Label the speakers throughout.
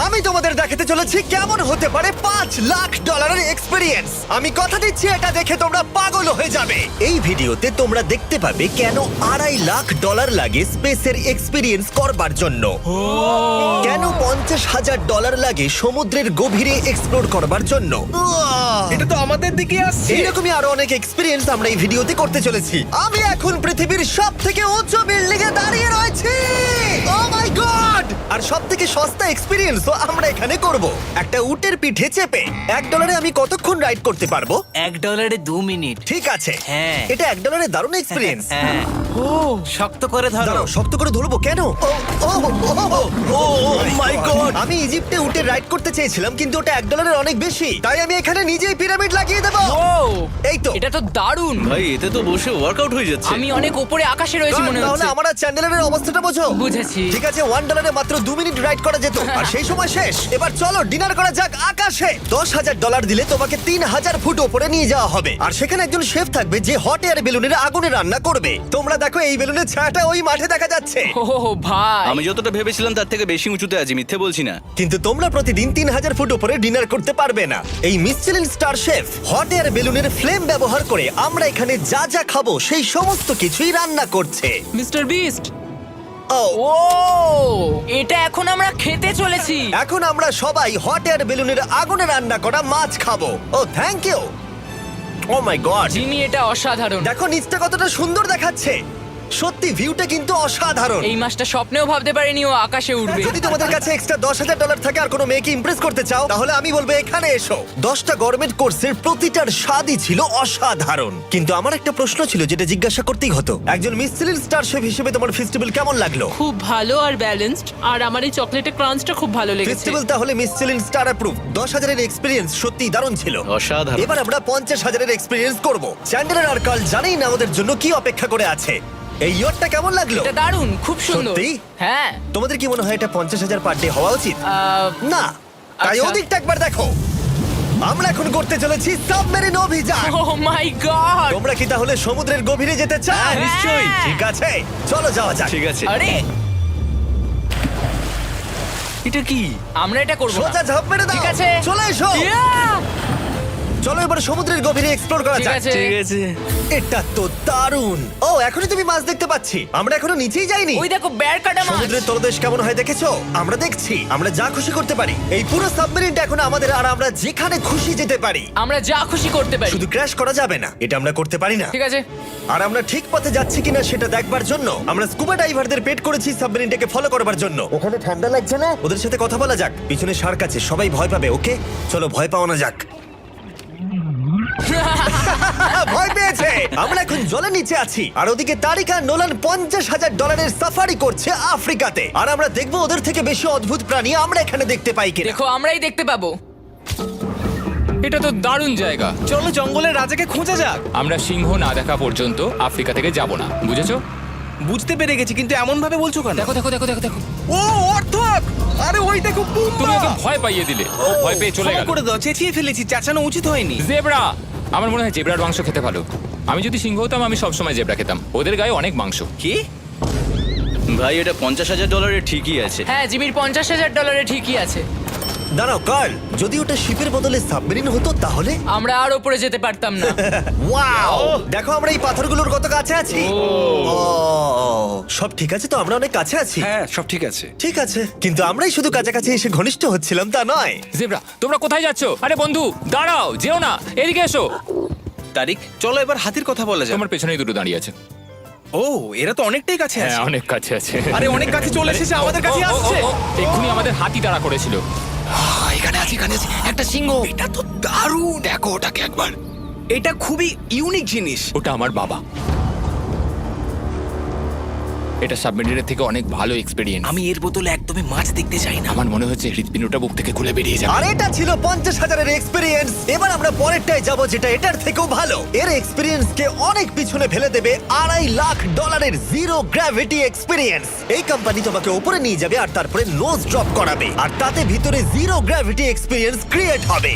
Speaker 1: আমি তোমাদের দেখাতে চলেছি কেমন হতে পারে $5 লাখ এক্সপিরিয়েন্স। আমি কথা দিচ্ছি এটা দেখে তোমরা পাগল হয়ে যাবে। এই ভিডিওতে তোমরা দেখতে পাবে কেন $2.5 লাখ লাগে স্পেসের এক্সপিরিয়েন্স করবার জন্য, কেন $50,000 লাগে সমুদ্রের গভীরে এক্সপ্লোর করবার জন্য।
Speaker 2: এটা তো আমাদের দিকে আসছে।
Speaker 1: এইরকমই আরো অনেক এক্সপিরিয়েন্স আমরা এই ভিডিওতে করতে চলেছি। আমি এখন পৃথিবীর সব থেকে উঁচু বিল্ডিং এ দাঁড়িয়ে রয়েছি। ও মাই গড! আর সব থেকে সস্তা এক্সপিরিয়েন্স তো আমরা এখানে করব। একটা উটের পিঠে চেপে $1 আমি কতক্ষণ রাইড করতে পারবো?
Speaker 3: $1 2 মিনিট।
Speaker 1: ঠিক আছে,
Speaker 3: হ্যাঁ।
Speaker 1: এটা $1 দারুণ এক্সপিরিয়েন্স।
Speaker 3: হ্যাঁ। শক্ত করে ধরো।
Speaker 1: দাঁড়াও, শক্ত করে ধরবো কেন? ও মাই গড! আমি ইজিপ্টে উটে রাইড করতে চেয়েছিলাম, কিন্তু ওটা $1 অনেক বেশি, তাই আমি এখানে নিজেই পিরামিড লাগিয়ে দেবো। এই তো।
Speaker 4: এটা তো দারুণ।
Speaker 2: ভাই এতে তো বসে ওয়ার্কআউট হয়ে যাচ্ছে।
Speaker 4: আমি অনেক উপরে আকাশে রয়েছি মনে
Speaker 1: তাহলে
Speaker 4: হচ্ছে।
Speaker 1: আমার আর চ্যান্ডেলের অবস্থাটা বোঝো।
Speaker 4: বুঝেছি।
Speaker 1: ঠিক আছে, $1 মাত্র 2 মিনিট রাইড করা যেত, আর সেই সময় শেষ। এবার চলো ডিনার করা যাক আকাশে। $10,000 দিলে তোমাকে 3,000 ফুট উপরে নিয়ে যাওয়া হবে, আর সেখানে একজন শেফ থাকবে যে হট এয়ার বেলুনের আগুনে রান্না করবে। তোমরা দেখো এই বেলুনের ছায়াটা ওই মাঠে দেখা যাচ্ছে।
Speaker 4: ও ভাই,
Speaker 2: আমি যতটা ভেবেছিলাম তার থেকে বেশি উঁচুতে আছি, মিথ্যে বলছি না।
Speaker 1: কিন্তু তোমরা প্রতিদিন 3,000 ফুট উপরে ডিনার করতে পারবে না। এই Michelin star chef hot air বেলুনের ফ্লেম ব্যবহার করে আমরা এখানে যা যা খাবো সেই সমস্ত কিছুই রান্না করছে।
Speaker 4: Mister beast.
Speaker 1: ও
Speaker 4: ও, এটা এখন আমরা খেতে চলেছি।
Speaker 1: এখন আমরা সবাই হট এয়ার বেলুনের আগুনে রান্না করা মাছ খাবো। Oh thank you. Oh my god,
Speaker 4: Jimmy, এটা অসাধারণ।
Speaker 1: দেখো নিচটা কতটা সুন্দর দেখাচ্ছে। সত্যি ভিউটা কিন্তু অসাধারণ।
Speaker 4: এই মাসটা স্বপ্নেও ভাবতে পারিনি ও আকাশে উঠবে।
Speaker 1: যদি তোমাদের কাছে এক্সট্রা $10,000 থাকে আর কোনো মেয়েকে ইমপ্রেস করতে চাও, তাহলে আমি বলবো এখানে এসো। 10টা গভর্নমেন্ট কোর্সের প্রতিটার স্বাদই ছিল অসাধারণ। কিন্তু আমার একটা প্রশ্ন ছিল যেটা জিজ্ঞাসা করতেই হতো, একজন মিশেলিন স্টার শেফ হিসেবে তোমার ফেস্টিভ্যাল কেমন লাগলো?
Speaker 5: খুব ভালো আর ব্যালেন্সড, আর আমার এই চকলেটের ক্রাঞ্চটা খুব ভালো লেগেছে।
Speaker 1: ফেস্টিভ্যাল তাহলে মিশেলিন স্টার অ্যাপ্রুভ। 10,000 এক্সপিরিয়েন্স সত্যি দারুণ ছিল।
Speaker 2: অসাধারণ।
Speaker 1: এবার আমরা 50,000 এক্সপিরিয়েন্স করব। চ্যান্ডেলার আর কার্ল জানেই না ওদের জন্য কি অপেক্ষা করে আছে। এই ইয়ারটা কেমন লাগলো?
Speaker 4: এটা দারুণ, খুব সুন্দর।
Speaker 1: সত্যি?
Speaker 4: হ্যাঁ।
Speaker 1: তোমাদের কি মনে হয় এটা 50,000 পার ডে হওয়া উচিত? না, তাই
Speaker 4: আচ্ছা।
Speaker 1: ওদিকটা একবার দেখো। আমরা এখন করতে চলেছি সাবমেরিন অভিযান।
Speaker 4: ও মাই গড।
Speaker 1: তোমরা কি তাহলে সমুদ্রের গভীরে যেতে চাও?
Speaker 4: হ্যাঁ, নিশ্চয়ই।
Speaker 1: ঠিক আছে, চলো যাওয়া যাক।
Speaker 2: ঠিক আছে।
Speaker 4: আরে,
Speaker 2: এটা কি?
Speaker 4: আমরা এটা করব না।
Speaker 1: সোজা ঝাঁপ মেরে দাও।
Speaker 4: ঠিক আছে।
Speaker 1: চলে এসো।
Speaker 4: Yeah!
Speaker 1: চলো এবার সমুদ্রের গভীরে এক্সপ্লোর করা
Speaker 4: ঠিক
Speaker 1: যাক।
Speaker 4: আছে।
Speaker 2: ঠিক আছে।
Speaker 1: এটা তো দারুণ। ও, এখনই তুমি মাছ দেখতে পাচ্ছি। আমরা এখনো নিচেই যাইনি।
Speaker 4: ওই দেখো বের কাটা মাছ।
Speaker 1: সমুদ্রের তলদেশ কেমন হয় দেখেছো? আমরা দেখছি, আমরা যা খুশি করতে পারি। এই পুরো সাবমেরিনটা এখন আমাদের, আর আমরা যেখানে খুশি যেতে পারি।
Speaker 4: আমরা যা খুশি করতে পারি।
Speaker 1: শুধু ক্র্যাশ করা যাবে না, এটা আমরা করতে পারি না।
Speaker 4: ঠিক আছে।
Speaker 1: আর আমরা ঠিক পথে যাচ্ছি কিনা সেটা দেখবার জন্য আমরা স্কুবা ডাইভারদের পেড করেছি সাবমেরিনটাকে ফলো করবার জন্য। ওখানে ঠান্ডা লাগছে না? ওদের সাথে কথা বলা যাক। পিছনে শার্ক আছে, সবাই ভয় পাবে। ওকে চলো, ভয় পাও না যাক। ভয় পেয়েছে। আমরা এখন জলের নিচে আছি, আর ওদিকে তারিকা নোলান $50,000 সাফারি করছে আফ্রিকাতে। আর আমরা দেখবো ওদের থেকে বেশি অদ্ভুত প্রাণী আমরা এখানে দেখতে পাই কিনা।
Speaker 4: দেখো, আমরাই দেখতে পাবো।
Speaker 6: এটা তো দারুণ জায়গা।
Speaker 2: চলো জঙ্গলের রাজাকে খোঁজা যাক।
Speaker 6: আমরা সিংহ না দেখা পর্যন্ত আফ্রিকা থেকে যাব না, বুঝেছো?
Speaker 2: বুঝতে পেরে গেছি, কিন্তু এমন ভাবে বলছো কেন?
Speaker 6: দেখো দেখো দেখো দেখো দেখো,
Speaker 2: ও অর্থক! আরে ওই দেখো পুম্বা!
Speaker 6: তুমি ওকে ভয় পাইয়ে দিলে, ও ভয় পেয়ে চলে
Speaker 2: ক্ষমা
Speaker 6: গেল।
Speaker 2: করে দাও, চেঁচিয়ে ফেলেছি, চাচানো উচিত হয়নি।
Speaker 6: জেব্রা, আমার মনে হয় জেব্রার মাংস খেতে ভালো। আমি যদি সিংহ হতাম আমি সবসময় জেব্রা খেতাম, ওদের গায়ে অনেক মাংস।
Speaker 2: কি? ভাই এটা $50,000 ঠিকই আছে।
Speaker 4: হ্যাঁ, জিমির $50,000 ঠিকই আছে।
Speaker 1: দাঁড়াও কার্ল, যদি ওটা শিপের বদলে সাবমেরিন হতো তাহলে?
Speaker 4: আমরা আর উপরে যেতে পারতাম না।
Speaker 1: ওয়াও, দেখো আমরা এই পাথরগুলোর কত কাছে আছি। ও, সব ঠিক আছে তো? আমরা অনেক কাছে আছি।
Speaker 2: হ্যাঁ সব ঠিক আছে।
Speaker 1: ঠিক আছে, কিন্তু আমরাই শুধু কাছাকাছি এসে ঘনিষ্ঠ হচ্ছিলাম তা নয়।
Speaker 6: জেব্রা, তোমরা কোথায় যাচ্ছো? আরে বন্ধু দাঁড়াও, যেও না, এদিকে এসো।
Speaker 2: তারিক, চলো এবার হাতির কথা বলা যাক।
Speaker 6: তোমার পেছনেই দুটো দাঁড়িয়ে আছে।
Speaker 2: ও, এরা তো অনেকটাই কাছে আছে।
Speaker 6: হ্যাঁ, অনেক কাছে আছে।
Speaker 2: আরে অনেক কাছে চলে এসেছে, আমাদের কাছে
Speaker 6: ও, ও, ও,
Speaker 2: আসছে।
Speaker 6: ও, এক্ষুনি আমাদের হাতি তাড়া করেছিল।
Speaker 3: এখানে আছে একটা সিংহ।
Speaker 2: এটা তো দারুণ।
Speaker 3: দেখো ওটাকে একবার।
Speaker 2: এটা খুবই ইউনিক জিনিস।
Speaker 6: ওটা আমার বাবা। এটা সাবমেরিনের থেকে অনেক ভালো এক্সপেরিয়েন্স।
Speaker 3: আমি এর বোতলে একদমই মাছ দেখতে চাই না।
Speaker 6: আমার মনে হচ্ছে হৃৎপিণ্ডটা বুক থেকে খুলে বেরিয়ে যাবে।
Speaker 1: আর এটা ছিল 50,000 এক্সপিরিয়েন্স। এবার আমরা পরেরটায় যাব যেটা এটার থেকেও ভালো। এর এক্সপিরিয়েন্স কে অনেক পিছনে ফেলে দেবে। $2.5 জিরো গ্র্যাভিটি এক্সপিরিয়েন্স। এই কোম্পানি তোমাকে উপরে নিয়ে যাবে আর তারপরে নোজ ড্রপ করাবে, আর তাতে ভিতরে জিরো গ্র্যাভিটি এক্সপিরিয়েন্স ক্রিয়েট হবে।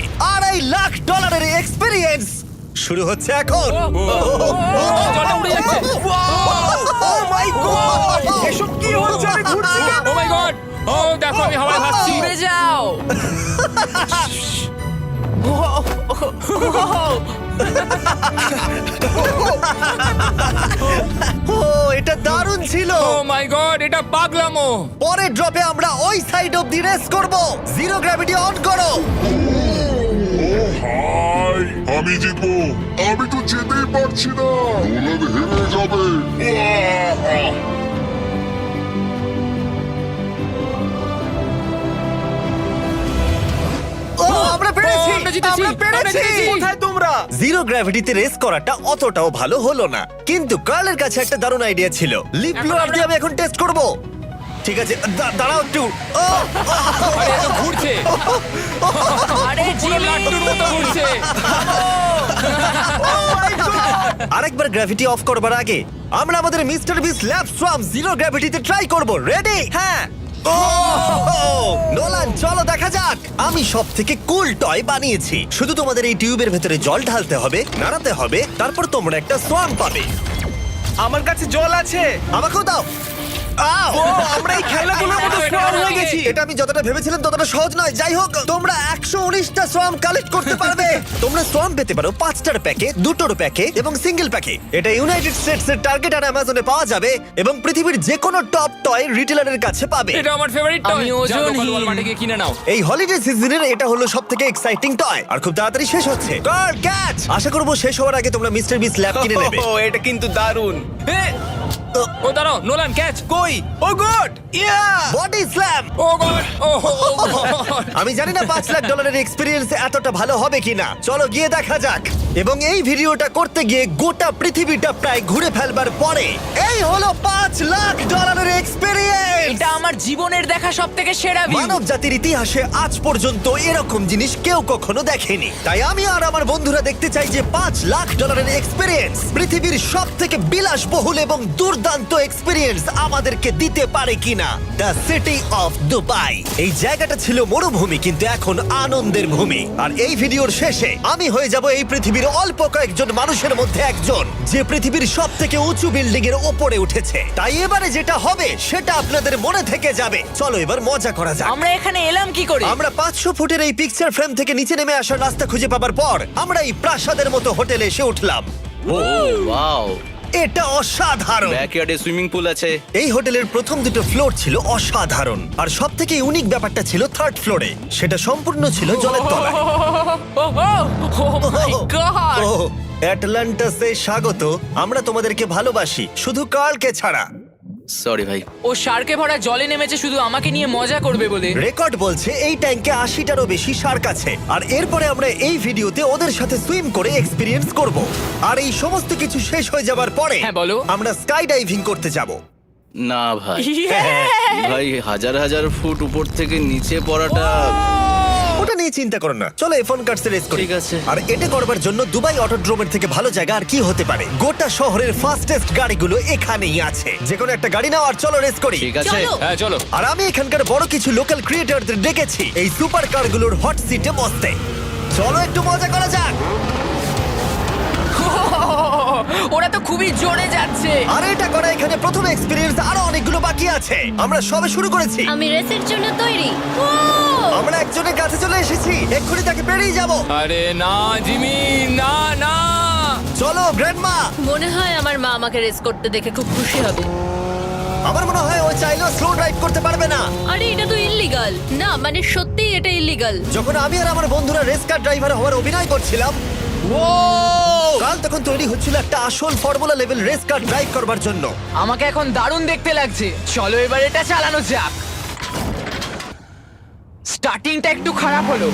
Speaker 1: $2.5 এক্সপিরিয়েন্স শুরু হচ্ছে এখন।
Speaker 6: জলটা উড়ে যাচ্ছে।
Speaker 1: ও মাই গড,
Speaker 2: এসব কি হচ্ছে? আমি ঘুরছি কেন?
Speaker 6: ও মাই গড, ও দেখো আমি হাওয়ায় ভাসছি।
Speaker 4: উড়ে যাও।
Speaker 1: ও এটা দারুণ ছিল।
Speaker 6: ও মাই গড, এটা পাগলামো।
Speaker 1: পরের ড্রপে আমরা ওই সাইড অফ দি রেস করব। জিরো গ্র্যাভিটি অন করো।
Speaker 7: হাই, আমি জিতবো। আমি তো যেতেই পারছি না, নোলান হেরে যাবে। আহ!
Speaker 1: ও আমরা পেরেছি,
Speaker 6: আমরা জিতেছি,
Speaker 1: আমরা
Speaker 6: আমরা
Speaker 1: পেরেছি।
Speaker 6: জিতেছি।
Speaker 1: কোথায় তোমরা? জিরো গ্র্যাভিটিতে রেস করাটা অতটাও ভালো হলো না, কিন্তু কার্লের কাছে একটা দারুণ আইডিয়া ছিল। লিপ ব্লোয়ার দিয়ে আমি এখন টেস্ট করব। ঠিক আছে, দাঁড়াও একটু। ও,
Speaker 6: আরে এত ঘুরছে,
Speaker 4: আরে জিমি
Speaker 6: লাট্টুর মতো ঘুরছে।
Speaker 1: আরেকবার গ্র্যাভিটি অফ করবার আগে আমরা আমাদের মিস্টার বিস ল্যাব সোয়াম জিরো গ্র্যাভিটিতে ট্রাই করব। রেডি?
Speaker 3: হ্যাঁ।
Speaker 1: নোলান চলো দেখা যাক। আমি সব থেকে কুল টয় বানিয়েছি। শুধু তোমাদের এই টিউবের ভেতরে জল ঢালতে হবে, নাড়াতে হবে, তারপর তোমরা একটা সোয়াম পাবে।
Speaker 3: আমার কাছে জল আছে।
Speaker 1: আমাকেও দাও। আও!
Speaker 3: আমরা এই খেলাগুলোর মতো
Speaker 6: এটা
Speaker 3: স্ট্রং হয়ে
Speaker 6: আমাকে।
Speaker 3: গেছি।
Speaker 1: এটা আমি যতটা ভেবেছিলাম ততটা সহজ নয়। যাই হোক, তোমরা 119টা সোয়াম কালেক্ট করতে পারবে। তোমরা সোয়াম পেতে পারো 5টার প্যাকে, 2টোর প্যাকে এবং সিঙ্গেল প্যাকে। এটা ইউনাইটেড স্টেটস এর টার্গেট আর অ্যামাজনে পাওয়া যাবে এবং পৃথিবীর যে কোনো টপ টয় রিটেলারের কাছে পাবে।
Speaker 6: এটা আমার ফেভারিট টয়।
Speaker 4: আমি ওজনহীন।
Speaker 6: ওয়ালমার্টে গিয়ে কিনে নাও।
Speaker 1: এই হলিডে সিজনের এটা হলো সবথেকে এক্সাইটিং টয় আর খুব তাড়াতাড়ি শেষ হচ্ছে। কার ক্যাচ! আশা করব শেষ হওয়ার আগে তোমরা মিস্টার বিস ল্যাব কিনে নেবে।
Speaker 3: ও এটা কিন্তু দারুণ।
Speaker 6: ও দাঁড়াও, নোলান ক্যাচ।
Speaker 3: কই? Oh god! Yeah!
Speaker 1: Body slam!
Speaker 6: Oh god, oh god.
Speaker 1: আমি জানি না $5 লাখ এক্সপিরিয়েন্স এতটা ভালো হবে কিনা। চলো গিয়ে দেখা যাক। এবং এই ভিডিওটা করতে গিয়ে গোটা পৃথিবীটা প্রায় ঘুরে ফেলবার পরে এই হলো $5 লাখ এক্সপিরিয়েন্স।
Speaker 4: এটা আমার জীবনের দেখা সবথেকে সেরা ভিউ।
Speaker 1: মানব জাতির ইতিহাসে আজ পর্যন্ত এরকম জিনিস কেউ কখনো দেখেনি। তাই আমি আর আমার বন্ধুরা দেখতে চাই যে $5 লাখ এক্সপিরিয়েন্স পৃথিবীর সব থেকে বিলাসবহুল এবং দুর্দান্ত এক্সপিরিয়েন্স আমাদেরকে দিতে পারে কিনা। The city of Dubai. এই জায়গাটা ছিল মরুভূমি, কিন্তু এখন আনন্দের ভূমি। আর এই ভিডিওর শেষে আমি হয়ে যাব এই পৃথিবীর অল্প কয়েকজন মানুষের মধ্যে একজন, যে পৃথিবীর সব থেকে উঁচু বিল্ডিং এর ওপরে উঠেছে। তাই এবারে যেটা হবে সেটা আপনাদের মনে থেকে যাবে। চলো এবার মজা করা যাক।
Speaker 4: আমরা এখানে এলাম কি করে?
Speaker 1: আমরা 500 ফুটের এই পিকচার ফ্রেম থেকে নিচে নেমে আসার রাস্তা খুঁজে পাবার পর আমরা এই প্রাসাদের মতো হোটেলে এসে উঠলাম।
Speaker 2: ও ওয়াও,
Speaker 1: এটা অসাধারণ।
Speaker 2: ব্যাকইয়ার্ডে সুইমিং পুল আছে।
Speaker 1: এই হোটেলের প্রথম দুটো ফ্লোর ছিল অসাধারণ, আর সব থেকে ইউনিক ব্যাপারটা ছিল থার্ড ফ্লোরে। সেটা সম্পূর্ণ ছিল জলের তলায়।
Speaker 4: ও মাই গড!
Speaker 1: ও, অ্যাটলান্টাসে স্বাগত। আমরা তোমাদেরকে ভালোবাসি, শুধু কার্লকে ছাড়া।
Speaker 2: সরি ভাই।
Speaker 4: ও শার্কে ভরা জলে নেমেছে শুধু আমাকে নিয়ে মজা করবে বলে।
Speaker 1: রেকর্ড বলছে এই ট্যাঙ্কে 80টারও বেশি শার্ক আছে। আর এরপরে আমরা এই ভিডিওতে ওদের সাথে সুইম করে এক্সপিরিয়েন্স করব। আর এই সমস্ত কিছু শেষ হয়ে যাবার পরে
Speaker 6: হ্যাঁ, বলো।
Speaker 1: আমরা স্কাই ডাইভিং করতে যাব।
Speaker 2: না ভাই, ভাই হাজার হাজার ফুট উপর থেকে নিচে পড়াটা।
Speaker 1: ওটা নিয়ে চিন্তা করো না, চলো ফোন কার্ডসে রেস করি।
Speaker 2: ঠিক আছে।
Speaker 1: আর এটা করবার জন্য দুবাই অটোড্রোমের থেকে ভালো জায়গা আর কি হতে পারে। গোটা শহরের ফাস্টেস্ট গাড়িগুলো এখানেই আছে। যে কোনো একটা গাড়ি নাও আর চলো রেস করি।
Speaker 2: ঠিক আছে।
Speaker 6: হ্যাঁ চলো।
Speaker 1: আর আমি এখানকার বড় কিছু লোকাল ক্রিয়েটরদের ডেকেছি এই সুপার কারগুলোর হট সিটে বসতে। চলো একটু মজা করা যাক।
Speaker 4: ওরা তো খুবই জোরে যাচ্ছে।
Speaker 1: আর এটা করা এখানে প্রথম এক্সপিরিয়েন্স, আরো অনেকগুলো বাকি আছে। আমরা সবে শুরু করেছি।
Speaker 8: আমি রেসের জন্য তৈরি।
Speaker 1: আমরা একজনের কাছে চলে এসেছি, এক্ষুনি তাকে পেরিয়ে যাব।
Speaker 6: আরে না জিমি, না না।
Speaker 1: চলো গ্র্যান্ডমা।
Speaker 8: মনে হয় আমার মা আমাকে রেস করতে দেখে খুব খুশি হবে।
Speaker 1: আমার মনে হয় ও চাইলেও স্লো ড্রাইভ করতে পারবে না।
Speaker 8: আরে এটা তো ইল্লিগাল। না মানে সত্যিই এটা ইল্লিগাল।
Speaker 1: যখন আমি আর আমার বন্ধুরা রেস কার ড্রাইভার হওয়ার অভিনয় করছিলাম, কাল তখন তৈরি হচ্ছিল একটা আসল formula level race car drive করবার জন্য।
Speaker 4: আমাকে এখন দারুণ দেখতে লাগছে। চলো এবার এটা চালানো যাক। স্টার্টিংটা একটু খারাপ হলো।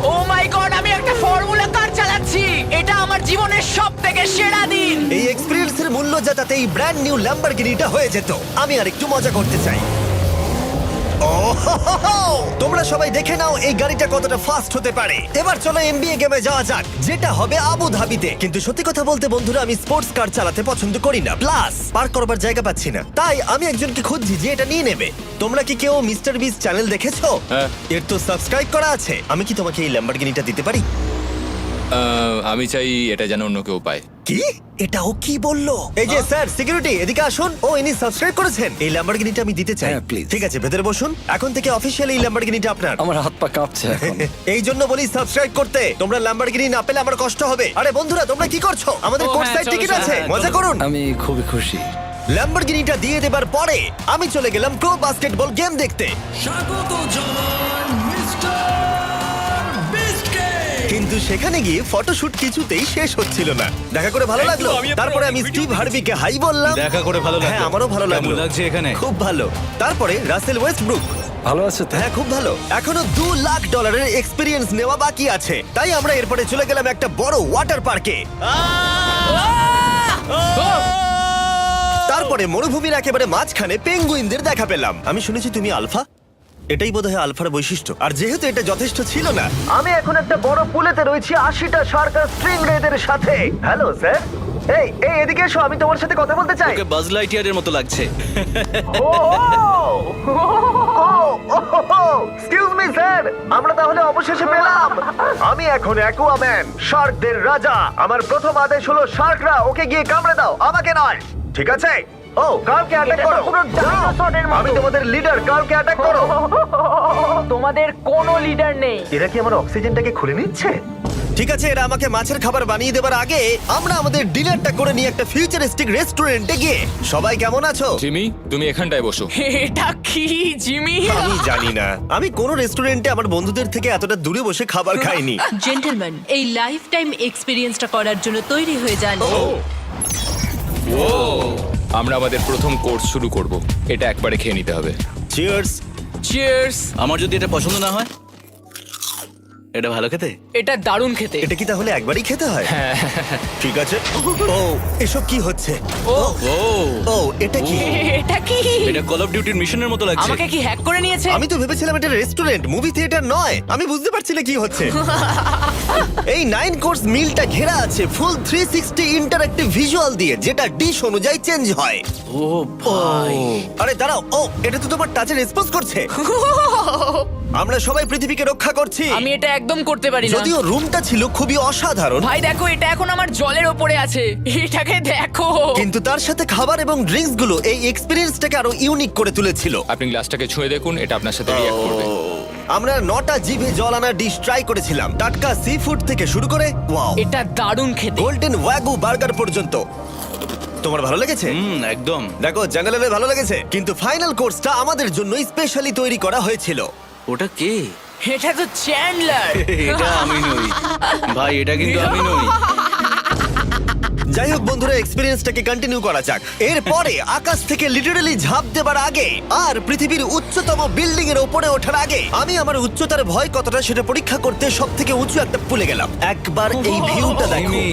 Speaker 4: ও মাই গড, আমি একটা ফর্মুলা কার চালাচ্ছি। এটা আমার জীবনের সবথেকে সেরা দিন।
Speaker 1: এই এক্সপেরিয়েন্সের মূল্য যা, তাতে এই ব্র্যান্ড নিউ ল্যাম্বরগিনিটা হয়ে যেত। আমি আর একটু মজা করতে চাই। তোমরা সবাই দেখে নাও এই গাড়িটা কতটা ফাস্ট হতে পারে। এবার চলো এমবিএ গেমে যাওয়া যাক, যেটা হবে আবু ধাবিতে। কিন্তু সত্যি কথা বলতে বন্ধুরা, আমি স্পোর্টস কার চালাতে পছন্দ করি না, প্লাস পার্ক করবার জায়গা পাচ্ছি না। তাই আমি একজনকে খুঁজছি যে এটা নিয়ে নেবে। তোমরা কি কেউ মিস্টার বিস চ্যানেল দেখেছো?
Speaker 6: হ্যাঁ।
Speaker 1: এর তো সাবস্ক্রাইব করা আছে। আমি কি তোমাকে এই ল্যাম্বরগিনিটা দিতে পারি?
Speaker 6: আমি চাই এটা যেন অন্য কেউ পায়।
Speaker 1: কি এটা ও কি বললো? এই যে স্যার সিকিউরিটি এদিকে আসুন। ও ইনি সাবস্ক্রাইব করেছেন। এই ল্যাম্বরগিনিটা আমি দিতে চাই।
Speaker 9: হ্যাঁ, please.
Speaker 1: ঠিক আছে, ভেতরে বসুন। এখন থেকে অফিশিয়ালি এই ল্যাম্বরগিনিটা আপনার।
Speaker 9: আমার হাত পা কাঁপছে এখন।
Speaker 1: এই জন্য বলি সাবস্ক্রাইব করতে। তোমরা ল্যাম্বরগিনি না পেলে আমার কষ্ট হবে। আরে বন্ধুরা, তোমরা কি করছো? আমাদের
Speaker 5: ও,
Speaker 1: কোর্স
Speaker 5: হ্যাঁ,
Speaker 1: সাইড
Speaker 5: চলো,
Speaker 1: টিকিট
Speaker 5: চলো,
Speaker 1: আছে,
Speaker 5: হ্যাঁ,
Speaker 1: মজা
Speaker 5: চলো।
Speaker 1: করুন।
Speaker 9: আমি খুবই খুশি।
Speaker 1: ল্যাম্বরগিনিটা দিয়ে দেবার পরে আমি চলে গেলাম প্রো বাস্কেটবল গেম দেখতে। কিন্তু সেখানে গিয়ে ফটোশুট কিছুতেই শেষ হচ্ছিল না। দেখা করে ভালো লাগলো। তারপরে আমি স্টিভ হার্ভিকে হাই বললাম।
Speaker 2: দেখা করে ভালো লাগলো।
Speaker 1: হ্যাঁ, আমারও ভালো লাগলো।
Speaker 2: কেমন লাগছে এখানে?
Speaker 1: খুব ভালো। তারপরে রাসেল ওয়েস্টব্রুক।
Speaker 9: ভালো আছে তো?
Speaker 1: হ্যাঁ, খুব ভালো। এখনো $2 লাখ এক্সপিরিয়েন্স নেওয়া বাকি আছে। তাই আমরা এরপরে চলে গেলাম একটা বড় ওয়াটার পার্কে। তারপরে মরুভূমির একেবারে মাঝখানে পেঙ্গুইনদের দেখা পেলাম। আমি শুনেছি তুমি আলফা। এটাই বোধহয় আলফার বৈশিষ্ট্য। আর যেহেতু এটা যথেষ্ট ছিল না, আমি এখন একটা বড় পুলেতে রয়েছি 80টা শার্ক আর স্ট্রিং রেদের সাথে। Hello sir. এই এই এদিকে এসো, আমি তোমার সাথে কথা বলতে চাই।
Speaker 2: ওকে বাজ লাইটইয়ারের মতো লাগছে।
Speaker 1: এক্সকিউজ মি স্যার, আমরা তাহলে অবশেষে পেলাম। আমি এখন অ্যাকুয়াম্যান, শার্কদের রাজা। আমার প্রথম আদেশ হলো শার্করা ওকে গিয়ে কামড়ে দাও, আমাকে নয়। ঠিক আছে? ও, কার্লকে অ্যাটাক করো। আমি তোমাদের লিডার, কার্লকে অ্যাটাক করো।
Speaker 4: তোমাদের কোনো লিডার নেই।
Speaker 1: এরা কি আমার অক্সিজেনটাকে খুলে নিচ্ছে? ঠিক আছে, এরা আমাকে মাছের খাবার বানিয়ে দেবার আগে আমরা আমাদের ডিনারটা করে নিয়ে একটা ফিউচারিস্টিক রেস্টুরেন্টে গিয়ে। সবাই কেমন আছো?
Speaker 6: জিমি, তুমি এখানটায় বসো।
Speaker 4: এটা কি জিমি?
Speaker 1: আমি জানি না, আমি কোন রেস্টুরেন্টে আমার বন্ধুদের থেকে এতটা দূরে বসে খাবার খাইনি।
Speaker 8: জেন্টলম্যান, এই লাইফ টাইম এক্সপিরিয়েন্সটা করার জন্য তৈরি হয়ে যান।
Speaker 6: আমরা আমাদের প্রথম কোর্স শুরু করব। এটা একবারে খেয়ে নিতে হবে।
Speaker 1: চিয়ার্স।
Speaker 4: চিয়ার্স।
Speaker 2: আমার যদি এটা পছন্দ না হয়? এটা ভালো খেতে?
Speaker 4: এটা দারুণ খেতে।
Speaker 1: এটা কি তাহলে একবারই খেতে হয়? ঠিক আছে। ও, এসব কি হচ্ছে?
Speaker 2: ও
Speaker 1: ও, এটা কি?
Speaker 4: এটা কি?
Speaker 2: এটা কল অফ ডিউটির মিশনের মতো লাগছে।
Speaker 4: আমাকে কি হ্যাক করে নিয়েছে?
Speaker 1: আমি তো ভেবেছিলাম এটা রেস্টুরেন্ট, মুভি থিয়েটার নয়। আমি বুঝতে পারছি না কি হচ্ছে। এই 9 কোর্স মিলটা ঘেরা আছে ফুল 360 ইন্টারঅ্যাক্টিভ ভিজুয়াল দিয়ে, যেটা ডিশ অনুযায়ী চেঞ্জ হয়।
Speaker 2: ও ভাই,
Speaker 1: আরে দাঁড়াও, ও এটা তো তোমার টাচে রেসপন্স করছে। আমরা সবাই পৃথিবীকে রক্ষা করছি।
Speaker 4: আমি এটা একদম করতে পারি না।
Speaker 1: যদিও রুমটা ছিল খুবই অসাধারণ,
Speaker 4: ভাই দেখো, এটা এখন আমার জলের ওপরে আছে। এটাকে দেখো।
Speaker 1: কিন্তু তার সাথে খাবার এবং ড্রিঙ্কস গুলো এই এক্সপেরিয়েন্সটাকে আরো ইউনিক করে তুলেছিল।
Speaker 6: আপনি গ্লাসটাকে ছুঁয়ে দেখুন, এটা আপনার সাথে রিঅ্যাক্ট করবে।
Speaker 1: আমরা 9টা জিভে জল আনা ডিশ ট্রাই করেছিলাম, টাটকা সি ফুড থেকে শুরু করে ওয়াও,
Speaker 4: এটা দারুণ খেতে।
Speaker 1: গোল্ডেন ওয়াগু বার্গার পর্যন্ত। তোমার ভালো লেগেছে?
Speaker 2: একদম।
Speaker 1: দেখো, জঙ্গলের ভালো লেগেছে, কিন্তু ফাইনাল কোর্সটা আমাদের জন্য স্পেশালি তৈরি করা হয়েছিল।
Speaker 2: ওটা কে?
Speaker 4: এটা তো চ্যান্ডলার।
Speaker 2: এটা আমি নই ভাই, এটা কিন্তু আমি নই।
Speaker 1: যাই হোক বন্ধুরা, এক্সপেরিয়েন্সটাকে কন্টিনিউ করা যাক। এরপরে আকাশ থেকে লিটারালি ঝাঁপ দেবার আগে আর পৃথিবীর উচ্চতম বিল্ডিং এর উপরে ওঠার আগে আমি আমার উচ্চতার ভয় কতটা সেটা পরীক্ষা করতে সব থেকে উঁচু একটা পুলে গেলাম। একবার এই ভিউটা দেখো।
Speaker 2: জিমি।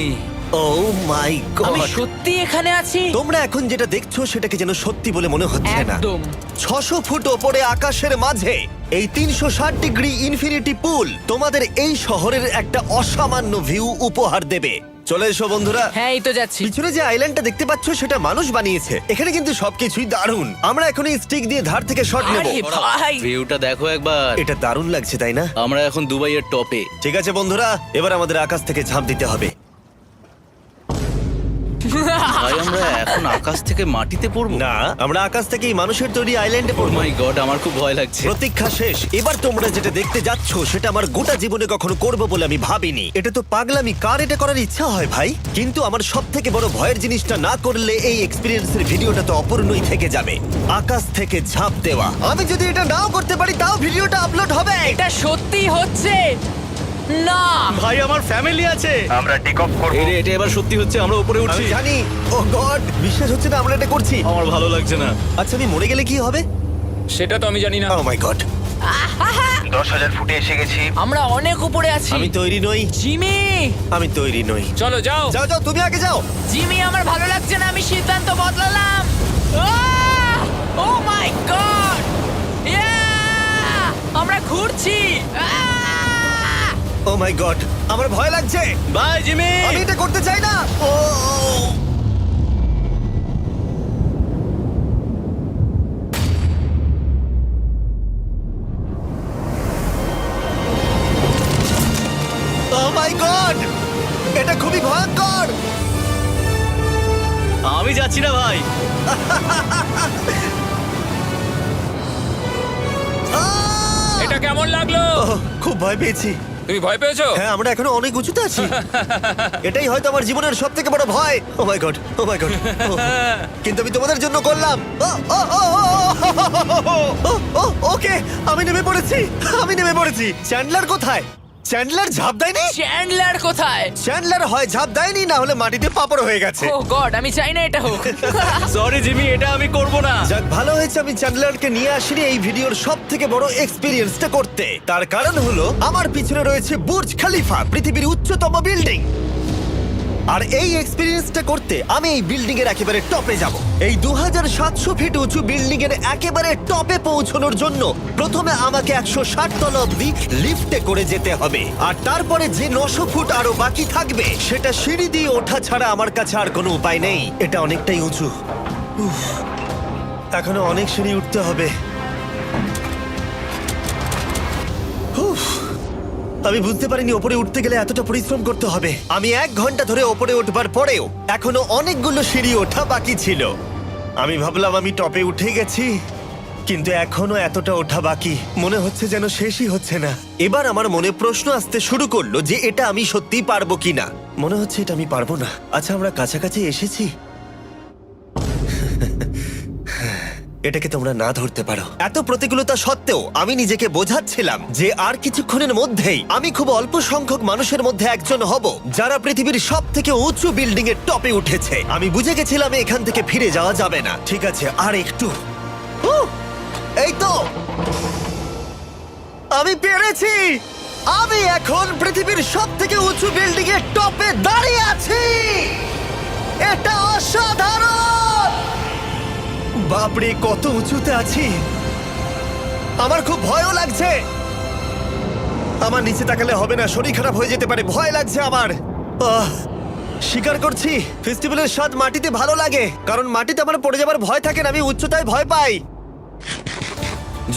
Speaker 1: ও মাই
Speaker 4: আমি
Speaker 1: গড!
Speaker 4: সত্যি এখানে আছি।
Speaker 1: তোমরা এখন যেটা দেখছো সেটাকে যেন সত্যি বলে মনে হচ্ছে না।
Speaker 4: একদম।
Speaker 1: 600 ফুট ওপরে আকাশের মাঝে এই 360 ডিগ্রি ইনফিনিটি পুল তোমাদের এই শহরের একটা অসামান্য ভিউ উপহার দেবে। চলে এসো বন্ধুরা।
Speaker 4: হ্যাঁ, এই তো যাচ্ছি।
Speaker 1: পিছনে যে আইল্যান্ডটা দেখতে পাচ্ছ সেটা মানুষ বানিয়েছে। এখানে কিন্তু সবকিছুই দারুণ। আমরা এখন এই স্টিক দিয়ে ধার থেকে শট নেব।
Speaker 4: আরে ভাই,
Speaker 2: ভিউটা দেখো একবার।
Speaker 1: এটা দারুণ লাগছে, তাই না?
Speaker 2: আমরা এখন দুবাইয়ের টপে।
Speaker 1: ঠিক আছে বন্ধুরা, এবার আমাদের আকাশ থেকে ঝাঁপ দিতে হবে।
Speaker 2: ভাই, আমরা এখন আকাশ থেকে মাটিতে পড়বো?
Speaker 1: না, আমরা আকাশ থেকে এই মানুষের তৈরি আইল্যান্ডে
Speaker 2: ও
Speaker 1: পড়বো।
Speaker 2: মাই গড, আমার খুব ভয় লাগছে।
Speaker 1: প্রতীক্ষা শেষ। এবার তোমরা যেটা দেখতে যাচ্ছ সেটা আমার গোটা জীবনে কখনো করবো বলে আমি ভাবিনি। এটা তো পাগলামি, কার এটা করার ইচ্ছা হয় ভাই? কিন্তু আমার সব থেকে বড় ভয়ের জিনিসটা না করলে এই এক্সপিরিয়েন্সের ভিডিওটা তো অপূর্ণই থেকে যাবে। আকাশ থেকে ঝাঁপ দেওয়া। আমি যদি এটা নাও করতে পারি তাও ভিডিওটা আপলোড হবে।
Speaker 4: এটা সত্যি হচ্ছে না।
Speaker 2: ভাই, আমার ফ্যামিলি আছে।
Speaker 1: আমরা টেক অফ করব।
Speaker 2: এই রে, এটা এবার সত্যি হচ্ছে, আমরা উপরে
Speaker 1: আমি
Speaker 2: উঠছি।
Speaker 1: জানি। ও গড, বিশ্বাস হচ্ছে না আমরা এটা করছি।
Speaker 2: আমার ভালো লাগছে না।
Speaker 1: আচ্ছা, আমি মরে গেলে কি হবে?
Speaker 6: সেটা তো আমি জানি না।
Speaker 1: ও মাই গড, 10,000 ফুটে এসে গেছি।
Speaker 4: আমরা অনেক উপরে আছি।
Speaker 1: আমি তৈরি নই।
Speaker 4: জিমি,
Speaker 1: আমি তৈরি নই।
Speaker 6: চলো যাও।
Speaker 1: যাও যাও, তুমি আগে যাও।
Speaker 4: জিমি, আমার ভালো লাগছে না। আমি সিদ্ধান্ত বদলালাম। ও মাই গড! আমরা ঘুরছি।
Speaker 1: ও মাই গড, আমার ভয় লাগছে।
Speaker 2: Bye Jimmy.
Speaker 1: আমি এটা করতে চাই না। ও মাই গড, এটা খুবই ভয়ঙ্কর। খুব ভয় পেয়েছি।
Speaker 6: তুমি ভয় পেয়েছো?
Speaker 1: হ্যাঁ, আমরা এখনো অনেক উঁচুতে আছি। এটাই হয়তো আমার জীবনের সব থেকে বড় ভয়। ও my god, O my god. কিন্তু আমি তোমাদের জন্য করলাম। ওকে, আমি নেমে পড়েছি, আমি নেমে পড়েছি। চ্যান্ডলার কোথায়? চ্যান্ডলার ঝাঁপ দেয়নি?
Speaker 4: চ্যান্ডলার কোথায়?
Speaker 1: চ্যান্ডলার হয় ঝাঁপ দেয়নি, না হলে মাটিতে পাপড় হয়ে গেছে।
Speaker 4: ও গড, আমি চাই না এটা হোক।
Speaker 2: সরি জিমি, এটা আমি করব না।
Speaker 1: যাক, ভালো হয়েছে আমি চ্যান্ডলারকে নিয়ে আসিনি এই ভিডিওর সব থেকে বড় এক্সপিরিয়েন্সটা করতে। তার কারণ হলো আমার পিছনে রয়েছে বুর্জ খলিফা, পৃথিবীর উচ্চতম বিল্ডিং। আর এই এক্সপিরিয়েন্সটা করতে আমি এই বিল্ডিং এর একেবারে টপে যাব। এই 2700 ফিট উঁচু বিল্ডিং এর একেবারে টপে পৌঁছানোর জন্য প্রথমে আমাকে 160 তলা অব্দি লিফটে করে যেতে হবে, আর তারপরে যে 900 ফুট আরো বাকি থাকবে সেটা সিঁড়ি দিয়ে ওঠা ছাড়া আমার কাছে আর কোনো উপায় নেই। এটা অনেকটাই উঁচু। উফ, এখনো অনেক সিঁড়ি উঠতে হবে। উফ, আমি বুঝতে পারিনি ওপরে উঠতে গেলে এতটা পরিশ্রম করতে হবে। আমি 1 ঘন্টা ধরে ওপরে উঠবার পরেও এখনো অনেকগুলো সিঁড়ি ওঠা বাকি ছিল। আমি ভাবলাম আমি টপে উঠে গেছি, কিন্তু এখনো এতটা ওঠা বাকি। মনে হচ্ছে যেন শেষই হচ্ছে না। এবার আমার মনে প্রশ্ন আসতে শুরু করলো যে এটা আমি সত্যিই পারবো কিনা। মনে হচ্ছে এটা আমি পারবো না। আচ্ছা, আমরা কাছাকাছি এসেছি। এটাকে তোমরা না ধরতে পারো। এত প্রতিকূলতা সত্ত্বেও আমি নিজেকে বোঝাচ্ছিলাম যে আর কিছুক্ষণের মধ্যেই আমি খুব অল্প সংখ্যক মানুষের মধ্যে একজন হব যারা পৃথিবীর সব থেকে উঁচু বিল্ডিং এর টপে উঠেছে। আমি বুঝে গেছিলাম এখান থেকে ফিরে যাওয়া যাবে না। ঠিক আছে, আর একটু। এই তো, আমি পেরেছি। আমি এখন পৃথিবীর সব থেকে উঁচু বিল্ডিং এর টপে দাঁড়িয়ে আছি। এটা অসাধারণ। বাপরে, কত উঁচুতে আছি! আমার খুব ভয়ও লাগছে। আমার নিচে তাকালে হবে না, শরীর খারাপ হয়ে যেতে পারে। ভয় লাগছে আমার। স্বীকার করছি, ফেস্টিভ্যালের স্বাদ মাটিতে ভালো লাগে, কারণ মাটিতে আমার পড়ে যাবার ভয় থাকে না। আমি উচ্চতায় ভয় পাই।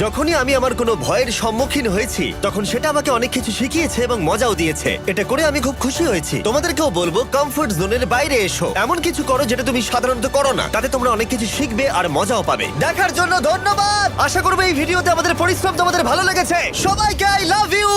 Speaker 1: যখনই আমি আমার কোনো ভয়ের সম্মুখীন হয়েছি তখন সেটা আমাকে অনেক কিছু শিখিয়েছে এবং মজাও দিয়েছে। এটা করে আমি খুব খুশি হয়েছি। তোমাদেরকেও বলবো, কমফোর্ট জোনের বাইরে এসো, এমন কিছু করো যেটা তুমি সাধারণত করো না। তাতে তোমরা অনেক কিছু শিখবে আর মজাও পাবে। দেখার জন্য ধন্যবাদ। আশা করবো এই ভিডিওতে আমাদের পরিশ্রম তোমাদের ভালো লেগেছে। সবাইকে আই লাভ ইউ।